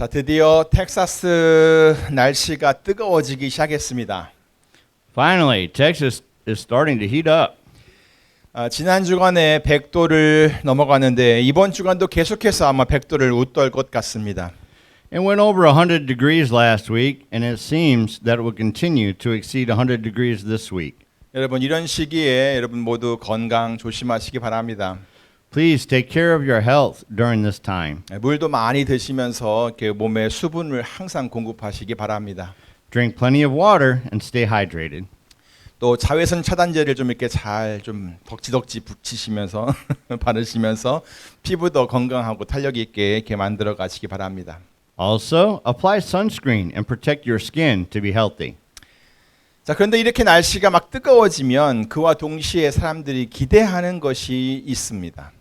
자, 드디어 텍사스 날씨가 뜨거워지기 시작했습니다. Finally, Texas is starting to heat up. 지난 주간에 100도를 넘어갔는데 이번 주간도 계속해서 아마 100도를 웃돌 것 같습니다. It went over 100 degrees last week, and it seems that it will continue to exceed 100 degrees this week. 여러분 이런 시기에 여러분 모두 건강 조심하시기 바랍니다. Please take care of your health during this time. 물도 많이 드시면서 이렇게 몸에 수분을 항상 공급하시기 바랍니다. Drink plenty of water and stay hydrated. 또 자외선 차단제를 좀 이렇게 잘 좀 덕지덕지 붙이시면서 바르시면서 피부도 건강하고 탄력 있게 이렇게 만들어 가시기 바랍니다. Also, apply sunscreen and protect your skin to be healthy. 자, 그런데 이렇게 날씨가 막 뜨거워지면 그와 동시에 사람들이 기대하는 것이 있습니다.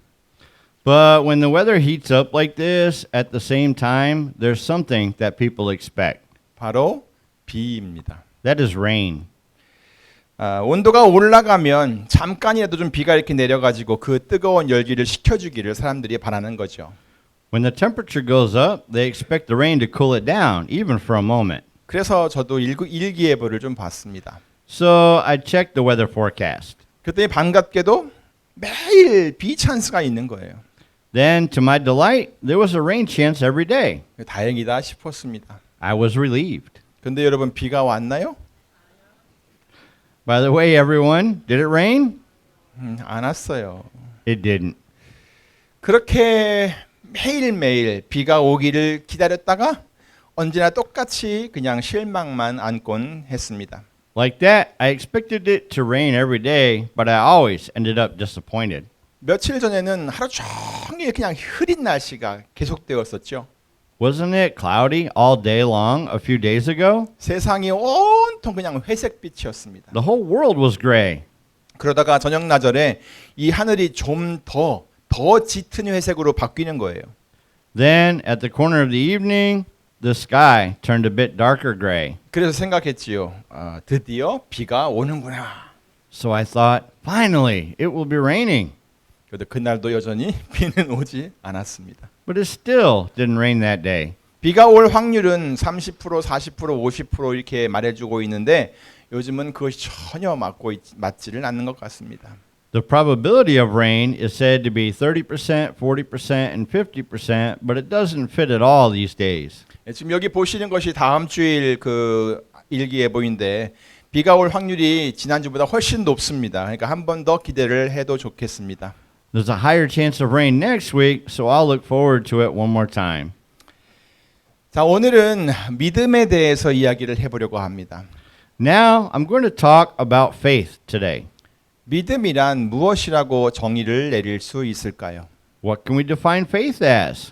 But when the weather heats up like this, at the same time, there's something that people expect. 바로 비입니다. That is rain. 온도가 올라가면 잠깐이라도 좀 비가 이렇게 내려가지고 그 뜨거운 열기를 식혀주기를 사람들이 바라는 거죠. When the temperature goes up, they expect the rain to cool it down, even for a moment. 그래서 저도 일기예보를 좀 봤습니다. So I checked the weather forecast. 그랬더니 반갑게도 매일 비 찬스가 있는 거예요. Then, to my delight, there was a rain chance every day. 다행이다 싶었습니다. I was relieved. 근데 여러분 비가 왔나요? By the way, everyone, did it rain? 안 왔어요. It didn't. 그렇게 매일매일 비가 오기를 기다렸다가 언제나 똑같이 그냥 실망만 안곤 했습니다. Like that, I expected it to rain every day, but I always ended up disappointed. 며칠 전에는 하루 종일 그냥 흐린 날씨가 계속되었었죠. Wasn't it cloudy all day long a few days ago? 세상이 온통 그냥 회색빛이었습니다. The whole world was gray. 그러다가 저녁 나절에 이 하늘이 좀 더 짙은 회색으로 바뀌는 거예요. Then, at the corner of the evening, the sky turned a bit darker gray. 그래서 생각했지요. 드디어 비가 오는구나. So I thought, finally, it will be raining. 그런데 그날도 여전히 비는 오지 않았습니다. But it still didn't rain that day. 비가 올 확률은 30%, 40%, 50% 이렇게 말해주고 있는데 요즘은 그것이 전혀 맞지를 않는 것 같습니다. The probability of rain is said to be 30%, 40%, and 50%, but it doesn't fit at all these days. 지금 여기 보시는 것이 다음 주일 그 일기예보인데 비가 올 확률이 지난주보다 훨씬 높습니다. 그러니까 한 번 더 기대를 해도 좋겠습니다. There's a higher chance of rain next week, so I'll look forward to it one more time. 자, 오늘은 믿음에 대해서 이야기를 해보려고 합니다. Now, I'm going to talk about faith today. 믿음이란 무엇이라고 정의를 내릴 수 있을까요? What can we define faith as?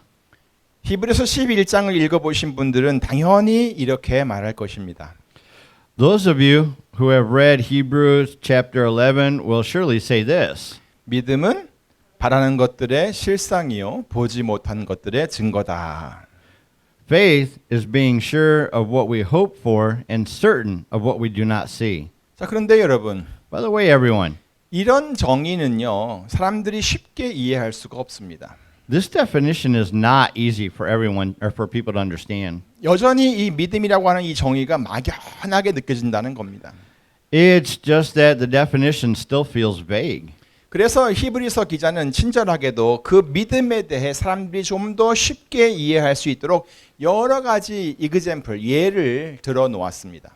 히브리서 11장을 읽어보신 분들은 당연히 이렇게 말할 것입니다. Those of you who have read Hebrews chapter 11 will surely say this. 믿음은 바라는 것들의 실상이요 보지 못한 것들의 증거다. Faith is being sure of what we hope for and certain of what we do not see. 자, 그런데 여러분, By the way, everyone, 이런 정의는요 사람들이 쉽게 이해할 수가 없습니다. this definition is not easy for everyone or for people to understand. 여전히 이 믿음이라고 하는 이 정의가 막연하게 느껴진다는 겁니다. It's just that the definition still feels vague. 그래서 히브리서 기자는 친절하게도 그 믿음에 대해 사람들이 좀 더 쉽게 이해할 수 있도록 여러 가지 example, 예를 들어 놓았습니다.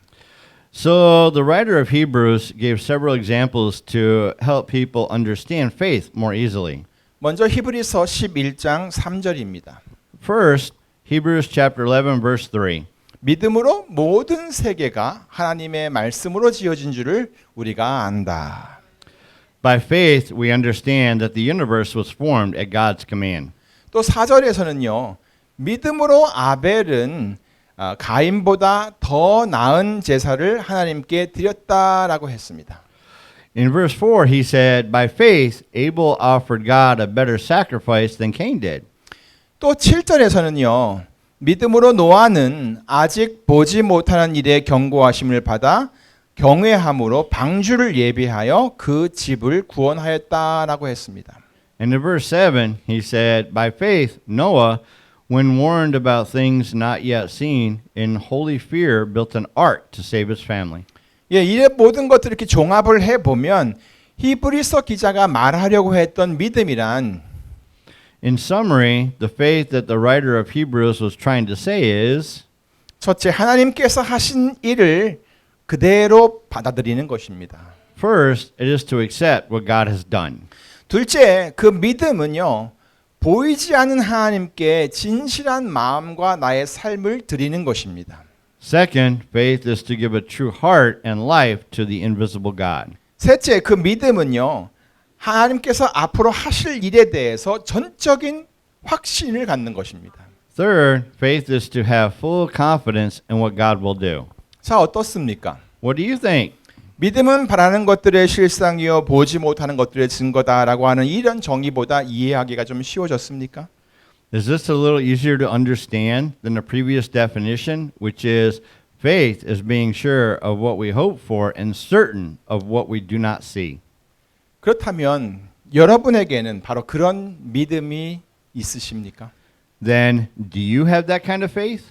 So the writer of Hebrews gave several examples to help people understand faith more easily. 먼저 히브리서 11장 3절입니다. First, Hebrews chapter 11 verse 3. 믿음으로 모든 세계가 하나님의 말씀으로 지어진 줄을 우리가 안다. By faith we understand that the universe was formed at God's command. 또 4절에서는요. 믿음으로 아벨은 가인보다 더 나은 제사를 하나님께 드렸다라고 했습니다. In verse 4 he said, by faith Abel offered God a better sacrifice than Cain did. 또 7절에서는요. 믿음으로 노아는 아직 보지 못하는 일에 경고하심을 받아 경외함으로 방주를 예비하여 그 집을 구원하였다라고 했습니다. And in verse 7 he said, by faith Noah when warned about things not yet seen, in holy fear built an ark to save his family. 예, 이 모든 것들을 이렇게 종합을 해 보면 히브리서 기자가 말하려고 했던 믿음이란 In summary, the faith that the writer of Hebrews was trying to say is 첫째 하나님께서 하신 일을 그대로 받아들이는 것입니다. first, it is to accept what God has done. 둘째, 그 믿음은요. 보이지 않는 하나님께 진실한 마음과 나의 삶을 드리는 것입니다. Second, faith is to give a true heart and life to the invisible God. 셋째, 그 믿음은요. 하나님께서 앞으로 하실 일에 대해서 전적인 확신을 갖는 것입니다. Third, faith is to have full confidence in what God will do. 자, 어떻습니까? What do you think? 믿음은 바라는 것들의 실상이요 보지 못하는 것들의 증거다라고 하는 이런 정의보다 이해하기가 좀 쉬워졌습니까? Is this a little easier to understand than the previous definition, which is faith is being sure of what we hope for and certain of what we do not see? 그렇다면 여러분에게는 바로 그런 믿음이 있으십니까? Then do you have that kind of faith?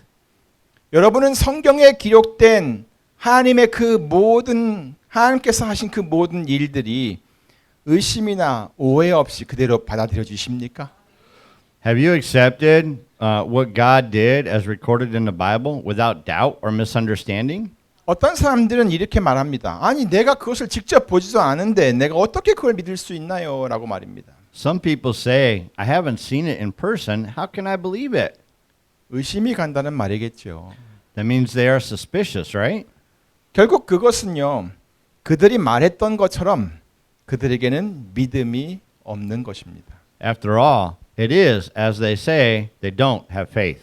여러분은 성경에 기록된 하나님의 그 모든 하나님께서 하신 그 모든 일들이 의심이나 오해 없이 그대로 받아들여 주십니까? Have you accepted what God did as recorded in the Bible without doubt or misunderstanding? 어떤 사람들은 이렇게 말합니다. 아니 내가 그것을 직접 보지도 않은데 내가 어떻게 그걸 믿을 수 있나요? 라고 말입니다. Some people say, I haven't seen it in person. How can I believe it? 의심이 간다는 말이겠죠. That means they are suspicious, right? 결국 그것은요. 그들이 말했던 것처럼 그들에게는 믿음이 없는 것입니다. After all, it is as they say, they don't have faith.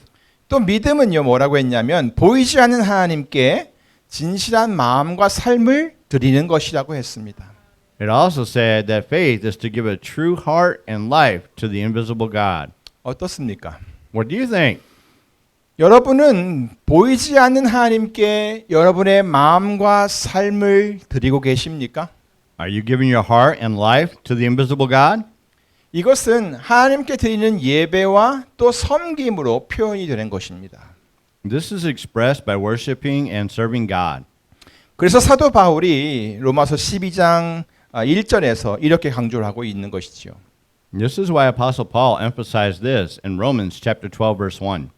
또 믿음은요. 뭐라고 했냐면 보이지 않는 하나님께 진실한 마음과 삶을 드리는 것이라고 했습니다. It also said that faith is to give a true heart and life to the invisible God. 어떻습니까? What do you think? 여러분은 보이지 않는 하나님께 여러분의 마음과 삶을 드리고 계십니까? Are you giving your heart and life to the invisible God? 이것은 하나님께 드리는 예배와 또 섬김으로 표현이 되는 것입니다. This is expressed by worshiping and serving God. 그래서 사도 바울이 로마서 12장 1절에서 이렇게 강조를 하고 있는 것이지요. This is why Apostle Paul emphasized this in Romans chapter 12 verse 1.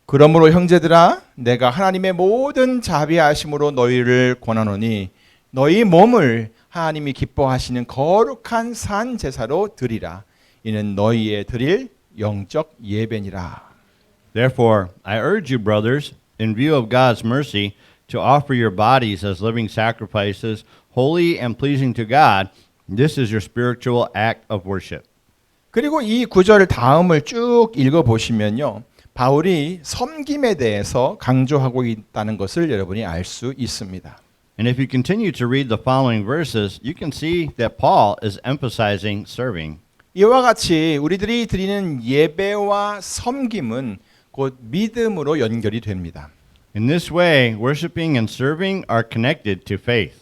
그러므로 형제들아 내가 하나님의 모든 자비하심으로 너희를 권하노니 너희 몸을 하나님이 기뻐하시는 거룩한 산 제사로 드리라. 이는 너희의 드릴 영적 예배니라. Therefore, I urge you, brothers, in view of God's mercy, to offer your bodies as living sacrifices, holy and pleasing to God. This is your spiritual act of worship. 그리고 이 구절 다음을 쭉 읽어 보시면요. 바울이 섬김에 대해서 강조하고 있다는 것을 여러분이 알 수 있습니다. And if you continue to read the following verses, you can see that Paul is emphasizing serving. 이와 같이 우리들이 드리는 예배와 섬김은 곧 믿음으로 연결이 됩니다. In this way, worshiping and serving are connected to faith.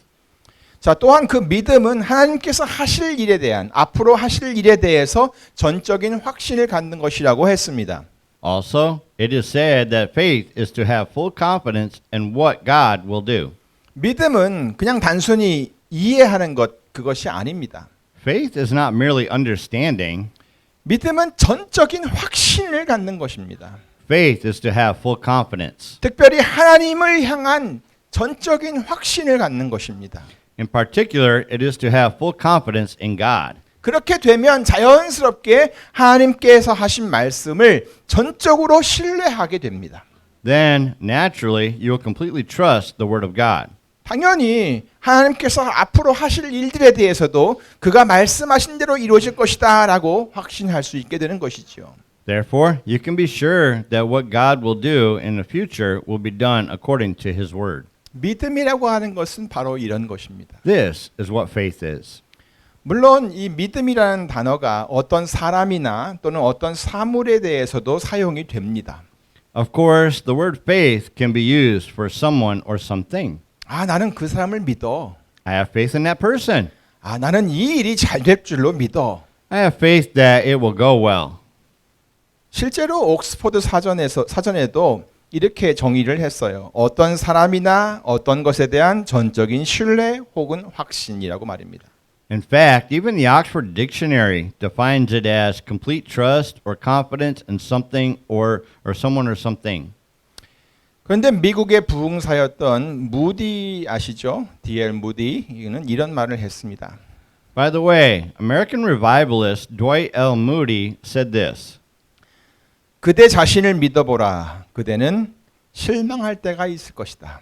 자, 또한 그 믿음은 하나님께서 하실 일에 대한 앞으로 하실 일에 대해서 전적인 확신을 갖는 것이라고 했습니다. Also, it is said that faith is to have full confidence in what God will do. 믿음은 그냥 단순히 이해하는 것 그것이 아닙니다. Faith is not merely understanding. 믿음은 전적인 확신을 갖는 것입니다. Faith is to have full confidence. 특별히 하나님을 향한 전적인 확신을 갖는 것입니다. In particular, it is to have full confidence in God. 그렇게 되면 자연스럽게 하나님께서 하신 말씀을 전적으로 신뢰하게 됩니다. Then, naturally, you will completely trust the Word of God. 당연히 하나님께서 앞으로 하실 일들에 대해서도 그가 말씀하신 대로 이루어질 것이다라고 확신할 수 있게 되는 것이지요. Therefore, you can be sure that what God will do in the future will be done according to His Word. 믿음이라고 하는 것은 바로 이런 것입니다. This is what faith is. 물론 이 믿음이라는 단어가 어떤 사람이나 또는 어떤 사물에 대해서도 사용이 됩니다. Of course, the word faith can be used for someone or something. 아, 나는 그 사람을 믿어. I have faith in that person. 아, 나는 이 일이 잘 될 줄로 믿어. I have faith that it will go well. 실제로 옥스퍼드 사전에도 이렇게 정의를 했어요. 어떤 사람이나 어떤 것에 대한 전적인 신뢰 혹은 확신이라고 말입니다. In fact, even the Oxford Dictionary defines it as complete trust or confidence in something or someone or something. 그런데 미국의 부흥사였던 무디 아시죠? D.L. 무디 이는 이런 말을 했습니다. By the way, American revivalist Dwight L. Moody said this. 그대 자신을 믿어보라. 그대는 실망할 때가 있을 것이다.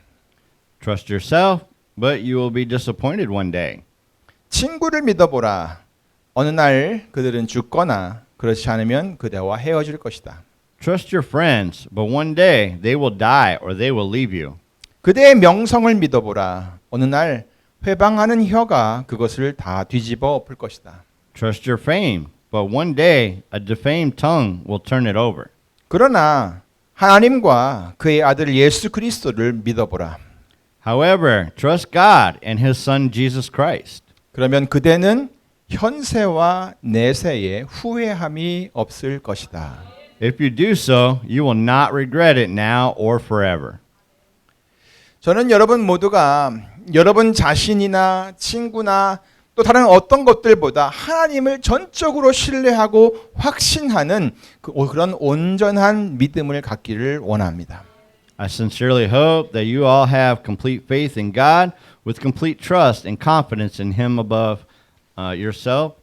Trust yourself, but you will be disappointed one day. 친구를 믿어보라. 어느 날 그들은 죽거나 그렇지 않으면 그대와 헤어질 것이다. Trust your friends, but one day they will die or they will leave you. 그대의 명성을 믿어보라. 어느 날 회방하는 혀가 그것을 다 뒤집어 엎을 것이다. Trust your fame, but one day a defamed tongue will turn it over. 그러나 하나님과 그의 아들 예수 그리스도를 믿어보라. However, trust God and His Son Jesus Christ. 그러면 그대는 현세와 내세에 후회함이 없을 것이다. If you do so, you will not regret it now or forever. 저는 여러분 모두가 여러분 자신이나 친구나 또 다른 어떤 것들보다 하나님을 전적으로 신뢰하고 확신하는 그런 온전한 믿음을 갖기를 원합니다. I sincerely hope that you all have complete faith in God with complete trust and confidence in Him above yourself,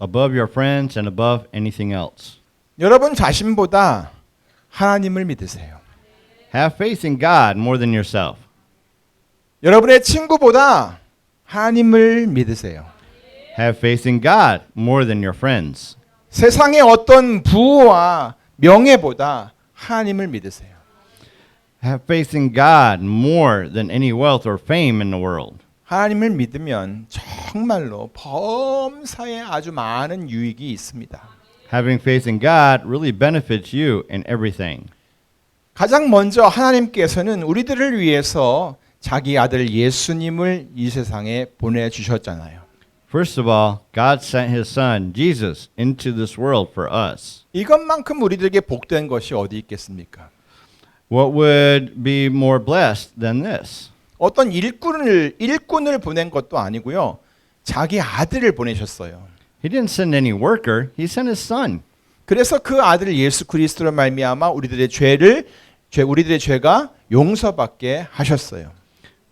above your friends, and above anything else. 여러분 자신보다 하나님을 믿으세요. Have faith in God more than yourself. 여러분의 친구보다 하나님을 믿으세요. Have faith in God more than your friends. 세상의 어떤 부와 명예보다 하나님을 믿으세요. Have faith in God more than any wealth or fame in the world. 하나님을 믿으면 정말로 범사에 아주 많은 유익이 있습니다. Having faith in God really benefits you in everything. 가장 먼저 하나님께서는 우리들을 위해서 자기 아들 예수님을 이 세상에 보내주셨잖아요. First of all, God sent His Son, Jesus, into this world for us. 이것만큼 우리들에게 복된 것이 어디 있겠습니까? What would be more blessed than this? 어떤 일꾼을 보낸 것도 아니고요. 자기 아들을 보내셨어요. He didn't send any worker, He sent His Son. 그래서 그 아들 예수 그리스도로 말미암아 우리들의 죄가 용서받게 하셨어요.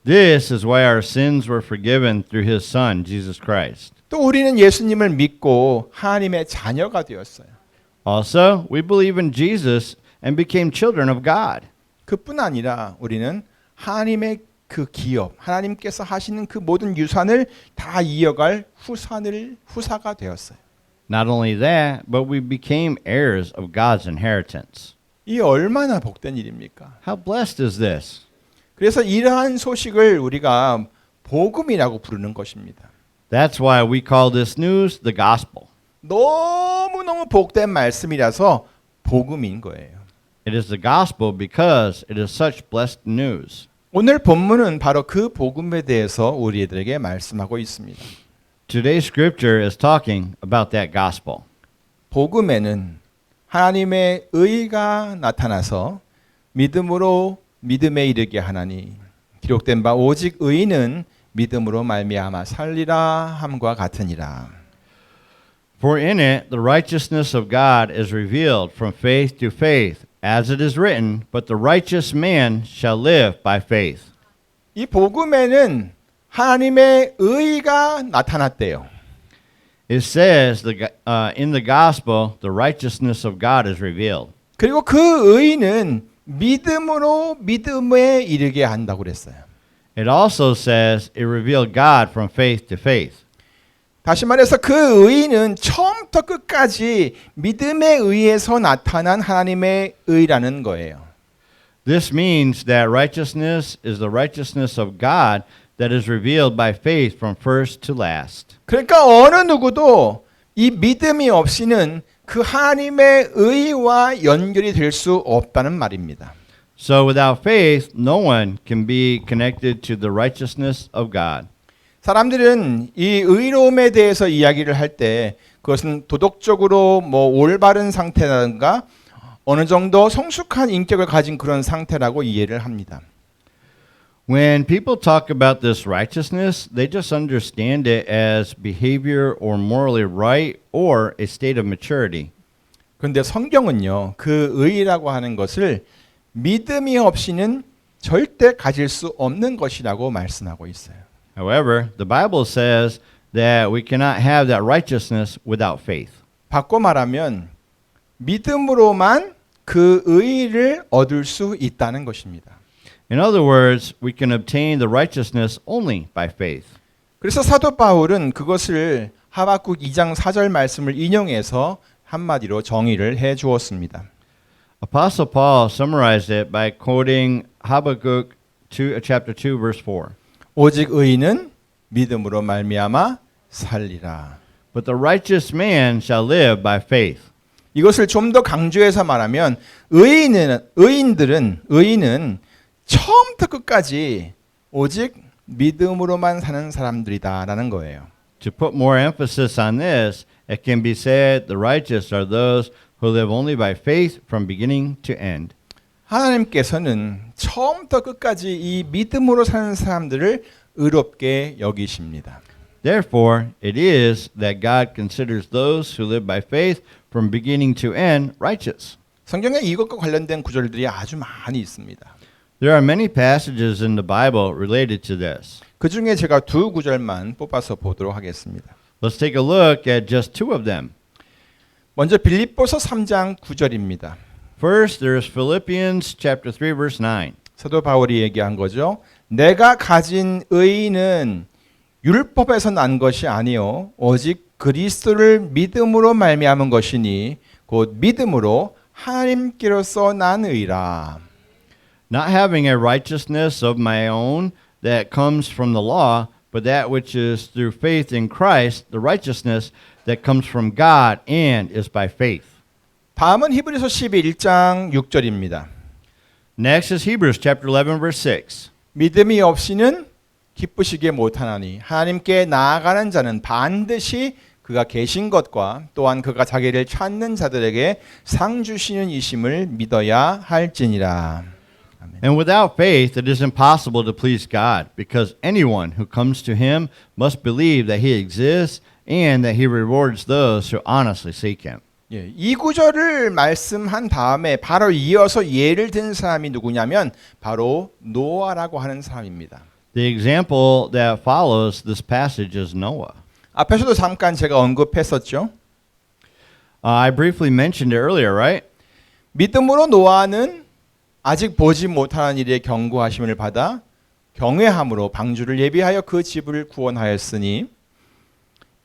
This is why our sins were forgiven through His Son, Jesus Christ. 또 우리는 예수님을 믿고 하나님의 자녀가 되었어요. Also, we believe in Jesus and became children of God. 그뿐 아니라 우리는 하나님의 그 기업, 하나님께서 하시는 그 모든 유산을 다 이어갈 후사가 되었어요. Not only that, but we became heirs of God's inheritance. 이 얼마나 복된 일입니까? How blessed is this? 그래서 이러한 소식을 우리가 복음이라고 부르는 것입니다. That's why we call this news the gospel. 너무너무 복된 말씀이라서 복음인 거예요. It is the gospel because it is such blessed news. 오늘 본문은 바로 그 복음에 대해서 우리들에게 말씀하고 있습니다. Today's scripture is talking about that gospel. 복음에는 하나님의 의가 나타나서 믿음으로 믿음에 이르게 하나니 기록된 바 오직 의인은 믿음으로 말미암아 살리라 함과 같으니라. For in it the righteousness of God is revealed from faith to faith, as it is written, but the righteous man shall live by faith. 이 복음에는 하나님의 의가 나타났대요. It says in the gospel, the righteousness of God is revealed. 그리고 그 의인은 믿음으로 믿음에 이르게 한다고 그랬어요. It also says it revealed God from faith to faith. 다시 말해서 그 의인은 처음부터 끝까지 믿음에 의해서 나타난 하나님의 의라는 거예요. This means that righteousness is the righteousness of God that is revealed by faith from first to last. 그러니까 어느 누구도 이 믿음이 없이는 그 하나님의 의와 연결이 될 수 없다는 말입니다. So without faith, no one can be connected to the righteousness of God. 사람들은 이 의로움에 대해서 이야기를 할 때 그것은 도덕적으로 뭐 올바른 상태라든가 어느 정도 성숙한 인격을 가진 그런 상태라고 이해를 합니다. When people talk about this righteousness, they just understand it as behavior or morally right or a state of maturity. 그런데 성경은요, 그 의라고 하는 것을 믿음이 없이는 절대 가질 수 없는 것이라고 말씀하고 있어요. However, the Bible says that we cannot have that righteousness without faith. 바꿔 말하면 믿음으로만 그 의를 얻을 수 있다는 것입니다. In other words, we can obtain the righteousness only by faith. 그래서 사도 바울은 그것을 하박국 2장 4절 말씀을 인용해서 한마디로 정의를 해 주었습니다. Apostle Paul summarized it by quoting Habakkuk chapter 2 verse 4. 오직 의인은 믿음으로 말미암아 살리라. But the righteous man shall live by faith. 이것을 좀 더 강조해서 말하면 의인은 처음부터 끝까지 오직 믿음으로만 사는 사람들이다라는 거예요. To put more emphasis on this, it can be said the righteous are those who live only by faith from beginning to end. 하나님께서는 처음부터 끝까지 이 믿음으로 사는 사람들을 의롭게 여기십니다. Therefore, it is that God considers those who live by faith from beginning to end righteous. 성경에 이것과 관련된 구절들이 아주 많이 있습니다. There are many passages in the Bible related to this. 그 중에 제가 두 구절만 뽑아서 보도록 하겠습니다. Let's take a look at just two of them. 먼저 빌립보서 3장 9절입니다. First, there's Philippians chapter 3 verse 9. 사도 바울이 얘기한 거죠. 내가 가진 의의는 율법에서 난 것이 아니요 오직 그리스도를 믿음으로 말미암은 것이니 곧 믿음으로 하나님께로서 난 의라. Not having a righteousness of my own that comes from the law, but that which is through faith in Christ, the righteousness that comes from God and is by faith. 다음은 히브리서 11장 6절입니다. Next is Hebrews chapter 11 verse 6. 믿음이 없이는 기쁘시게 못하나니 하나님께 나아가는 자는 반드시 그가 계신 것과 또한 그가 자기를 찾는 자들에게 상 주시는 이심을 믿어야 할지니라. And without faith it is impossible to please God, because anyone who comes to him must believe that he exists and that he rewards those who honestly seek him. 예, 이 구절을 말씀한 다음에 바로 이어서 예를 든 사람이 누구냐면 바로 노아라고 하는 사람입니다. The example that follows this passage is Noah. 앞에서도 잠깐 제가 언급했었죠. I briefly mentioned it earlier, right? 믿음으로 노아는 아직 보지 못하는 일에 경고하심을 받아 경외함으로 방주를 예비하여 그 집을 구원하였으니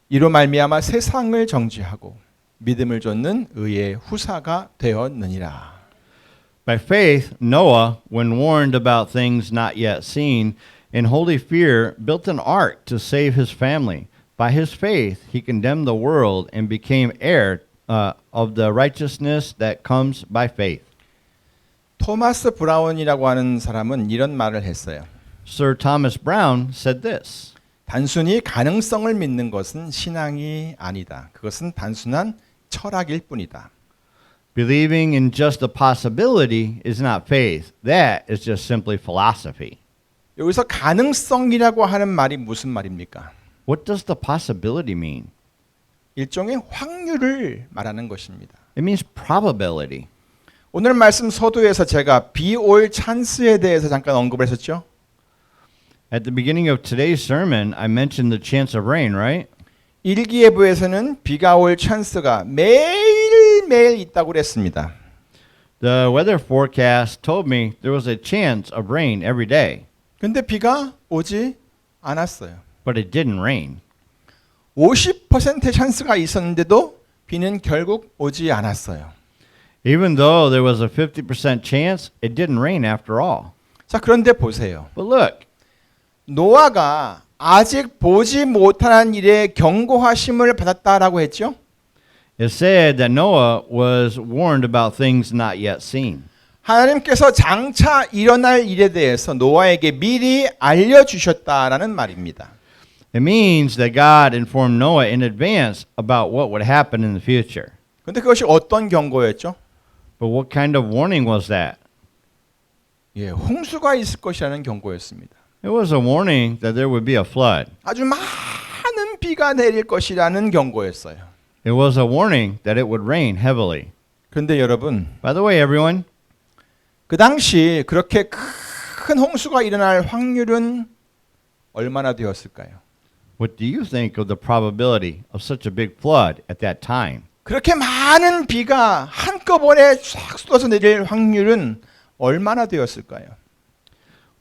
이로 말미암아 세상을 정죄하고 믿음을 좇는 의의 후사가 되었느니라. By faith, Noah, when warned about things not yet seen, in holy fear built an ark to save his family. By his faith, he condemned the world and became heir of the righteousness that comes by faith. 토마스 브라운이라고 하는 사람은 이런 말을 했어요. Sir Thomas Browne said this. 단순히 가능성을 믿는 것은 신앙이 아니다. 그것은 단순한 철학일 뿐이다. Believing in just a possibility is not faith. That is just simply philosophy. 여기서 가능성이라고 하는 말이 무슨 말입니까? What does the possibility mean? 일종의 확률을 말하는 것입니다. It means probability. 오늘 말씀 서두에서 제가 비 올 찬스에 대해서 잠깐 언급을 했었죠. At the beginning of today's sermon, I mentioned the chance of rain, right? 일기예보에서는 비가 올 찬스가 매일매일 있다고 그랬습니다. The weather forecast told me there was a chance of rain every day, 근데 비가 오지 않았어요. but it didn't rain. 50%의 찬스가 있었는데도 비는 결국 오지 않았어요. Even though there was a 50% chance, it didn't rain after all. 자, 그런데 보세요. But look, 노아가 아직 보지 못하는 일에 경고하심을 받았다라고 했죠. it said that Noah was warned about things not yet seen. 하나님께서 장차 일어날 일에 대해서 노아에게 미리 알려주셨다라는 말입니다. It means that God informed Noah in advance about what would happen in the future. 근데 그것이 어떤 경고였죠? But what kind of warning was that? 예, 홍수가 있을 것이라는 경고였습니다. It was a warning that there would be a flood. 아주 많은 비가 내릴 것이라는 경고였어요. It was a warning that it would rain heavily. 그런데 여러분, By the way, everyone, 그 당시 그렇게 큰 홍수가 일어날 확률은 얼마나 되었을까요? what do you think of the probability of such a big flood at that time? 그렇게 많은 비가 한꺼번에 싹 쏟아져 내릴 확률은 얼마나 되었을까요?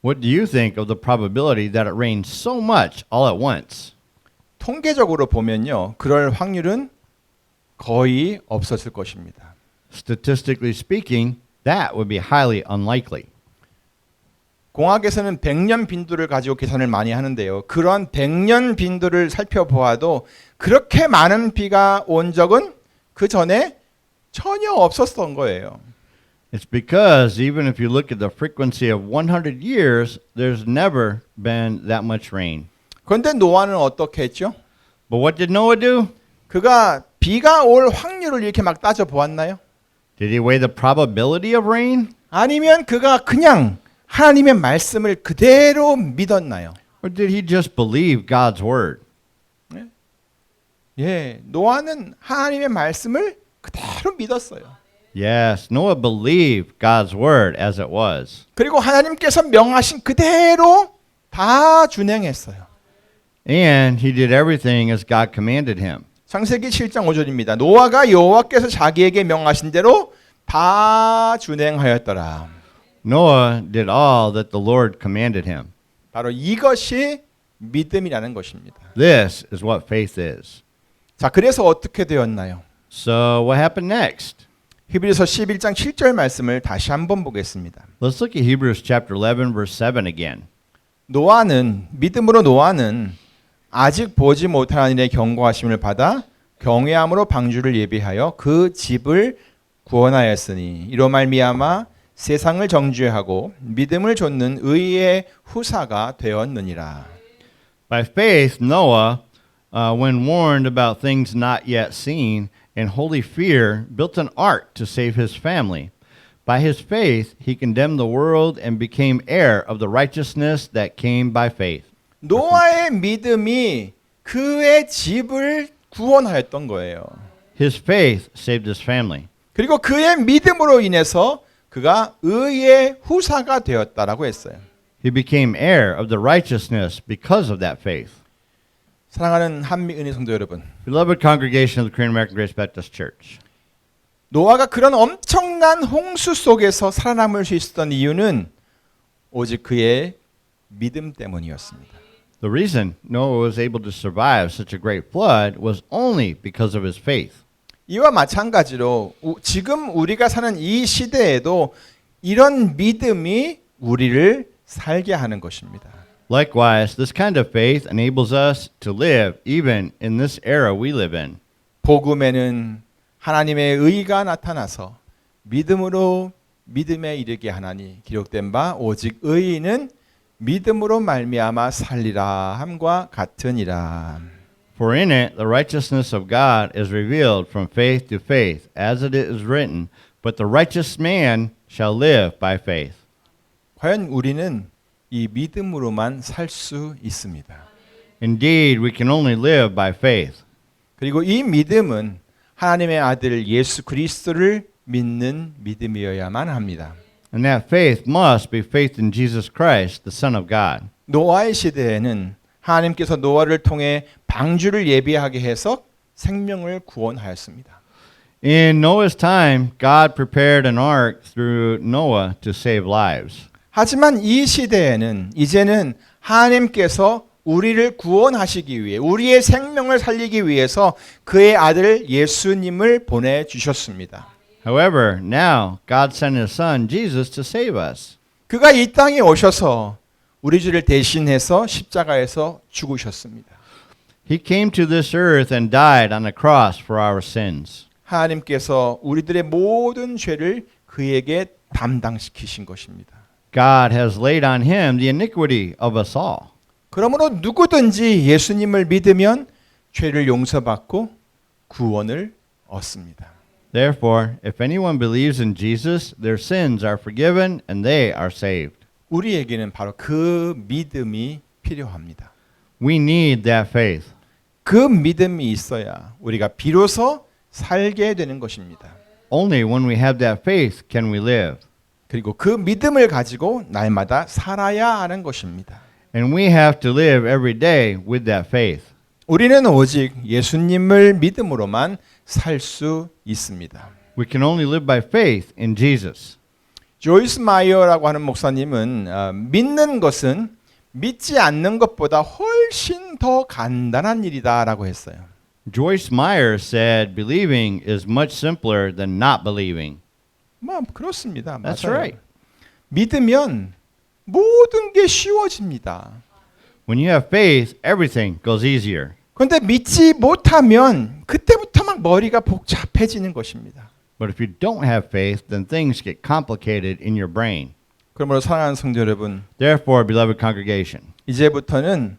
What do you think of the probability that it rained so much all at once? 통계적으로 보면요, 그럴 확률은 거의 없었을 것입니다. Statistically speaking, that would be highly unlikely. 공학에서는 100년 빈도를 가지고 계산을 많이 하는데요. 그런 100년 빈도를 살펴보아도 그렇게 많은 비가 온 적은 그 전에 전혀 없었던 거예요. It's because even if you look at the frequency of 100 years, there's never been that much rain. 그런데 노아는 어떻게 했죠? But what did Noah do? 그가 비가 올 확률을 이렇게 막 따져 보았나요? Did he weigh the probability of rain? 아니면 그가 그냥 하나님의 말씀을 그대로 믿었나요? Or did he just believe God's word? 예, 노아는 하나님의 말씀을 그대로 믿었어요. Yes, Noah believed God's word as it was. 그리고 하나님께서 명하신 그대로 다 준행했어요. And he did everything as God commanded him. 창세기 7장 5절입니다. 노아가 여호와께서 자기에게 명하신 대로 다 준행하였더라. Noah did all that the Lord commanded him. 바로 이것이 믿음이라는 것입니다. This is what faith is. 자, 그래서 어떻게 되었나요? So what happened next? 히브리서 11장 7절 말씀을 다시 한번 보겠습니다. Let's look at Hebrews chapter 11 verse 7 again. 믿음으로 노아는 아직 보지 못한 일의 경고하심을 받아 경외함으로 방주를 예비하여 그 집을 구원하였으니 이로 말미암아 세상을 정죄하고 믿음을 좇는 의의 후사가 되었느니라. By faith Noah, when warned about things not yet seen, in holy fear built an ark to save his family. By his faith he condemned the world and became heir of the righteousness that came by faith. 노아의 믿음이 그의 집을 구원하였던 거예요. His faith saved his family. 그리고 그의 믿음으로 인해서 그가 의의 후사가 되었다라고 했어요. He became heir of the righteousness because of that faith. 사랑하는 한미은혜 성도 여러분, Beloved congregation of the Korean American Grace Baptist Church. 노아가 그런 엄청난 홍수 속에서 살아남을 수 있었던 이유는 오직 그의 믿음 때문이었습니다. The reason Noah was able to survive such a great flood was only because of his faith. 이와 마찬가지로 지금 우리가 사는 이 시대에도 이런 믿음이 우리를 살게 하는 것입니다. Likewise, this kind of faith enables us to live even in this era we live in. 복음에는 하나님의 의가 나타나서 믿음으로 믿음에 이르게 하나니 기록된 바 오직 의인은 믿음으로 말미암아 살리라 함과 같으니라. For in it the righteousness of God is revealed from faith to faith, as it is written, but the righteous man shall live by faith. 과연 우리는 이 믿음으로만 살 수 있습니다. Indeed, we can only live by faith. 그리고 이 믿음은 하나님의 아들 예수 그리스도를 믿는 믿음이어야만 합니다. And that faith must be faith in Jesus Christ, the Son of God. 노아의 시대에는 하나님께서 노아를 통해 방주를 예비하게 해서 생명을 구원하였습니다. In Noah's time, God prepared an ark through Noah to save lives. 하지만 이 시대에는 이제는 하나님께서 우리를 구원하시기 위해 우리의 생명을 살리기 위해서 그의 아들 예수님을 보내주셨습니다. However, now God sent His Son Jesus to save us. 그가 이 땅에 오셔서 우리 죄를 대신해서 십자가에서 죽으셨습니다. He came to this earth and died on the cross for our sins. 하나님께서 우리들의 모든 죄를 그에게 담당시키신 것입니다. God has laid on Him the iniquity of us all. 그러므로 누구든지 예수님을 믿으면 죄를 용서받고 구원을 얻습니다. Therefore, if anyone believes in Jesus, their sins are forgiven and they are saved. 우리에게는 바로 그 믿음이 필요합니다. We need that faith. 그 믿음이 있어야 우리가 비로소 살게 되는 것입니다. Only when we have that faith can we live. 그리고 그 믿음을 가지고 날마다 살아야 하는 것입니다. And we have to live every day with that faith. 우리는 오직 예수님을 믿음으로만 살 수 있습니다. We can only live by faith in Jesus. 조이스 마이어라고 하는 목사님은 믿는 것은 믿지 않는 것보다 훨씬 더 간단한 일이다라고 했어요. Joyce Meyer said, believing is much simpler than not believing. 뭐 그렇습니다. That's 맞아요. right. 믿으면 모든 게 쉬워집니다. When you have faith, everything goes easier. 그런데 믿지 못하면 그때부터 막 머리가 복잡해지는 것입니다. But if you don't have faith, then things get complicated in your brain. 그러므로 사랑하는 성도 여러분, Therefore, beloved congregation, 이제부터는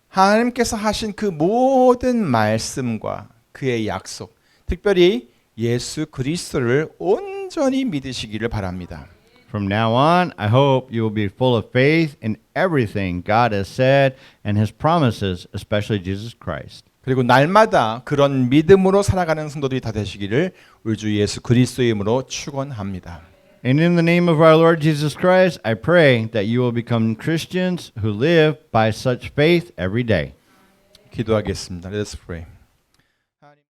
하나님께서 하신 그 모든 말씀과 그의 약속, 특별히 예수 그리스도를 온전히 믿으시기를 바랍니다. from now on, I hope you will be full of faith in everything God has said and His promises, especially Jesus Christ. 그리고 날마다 그런 믿음으로 살아가는 성도들이 다 되시기를 우리 주 예수 그리스도의 이름으로 축원합니다. And in the name of our Lord Jesus Christ, I pray that you will become Christians who live by such faith every day. 기도하겠습니다. Let us pray.